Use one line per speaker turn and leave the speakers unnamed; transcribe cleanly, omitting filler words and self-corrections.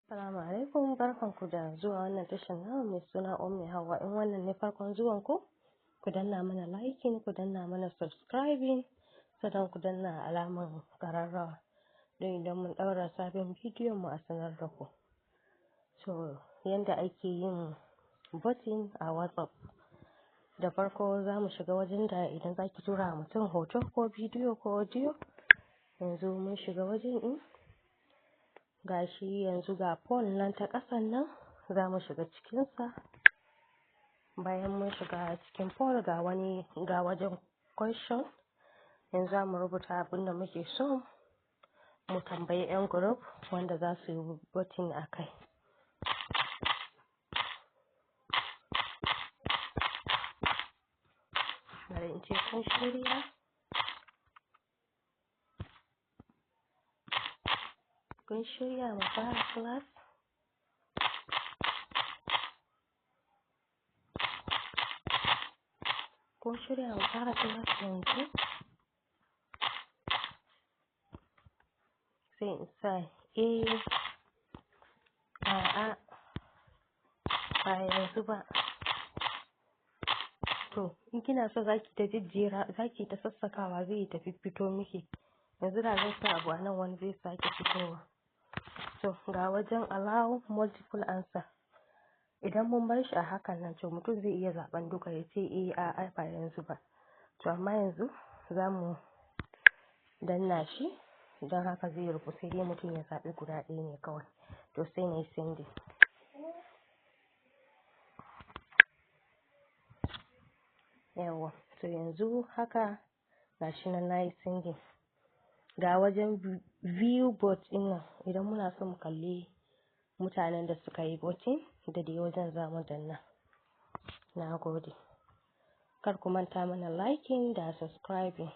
Assalamu alaikum, barkanku da zuwa wannan tashar namu mai suna Ummi Hauwa. In wannan ne farkon zuwan ku, ku danna mana liking, ku danna mana subscribing, sannan ku danna alamar ƙararrawa don idan mun ɗaura sabon bidiyon mu a sanar da ku. So, yanda ake yin voting a WhatsApp. Da farko za mu shiga wajen da idan za ki tura mutum hoto ko bidiyo ko audio. Yanzu mun shiga wajen ɗin. Gashi yanzu ga poll nan ta ƙasan nan za mu shiga cikinsa. Bayan mun shiga cikin poll ga wajen question. Yanzu za mu rubuta abin da muke so mu tambayi 'yan group wanda za su yi voting a kai. Bari in ce kun shirya? Kun shirya mu fara class? Kun shirya mu fara class yanzu? Sai in sa a'a, ba yanzu ba. To, in kina so zaki ta jejjera, zaki ta sassakawa zai tafi fito miki. Yanzu da zan sa abu a nan wani zai sake fitowa. To, ga wajen allow multiple answer. Idan mun bar shi a hakan nan, to mutum zai iya zaɓen duka ya ce a'a ba yanzu ba. To, amma yanzu za mu danna shi, don haka zai rufu sai dai mutum ya zaɓi guda ɗaya ne kawai. To, sai na yi sending. Yawwa, to yanzu haka gashi nan na yi sending. Ga wajen view vote ɗin nan, idan muna so mu kalli mutanen da suka yi voting da dai wajen za mu danna. Na gode. Kar ku manta mana liking da subscribing.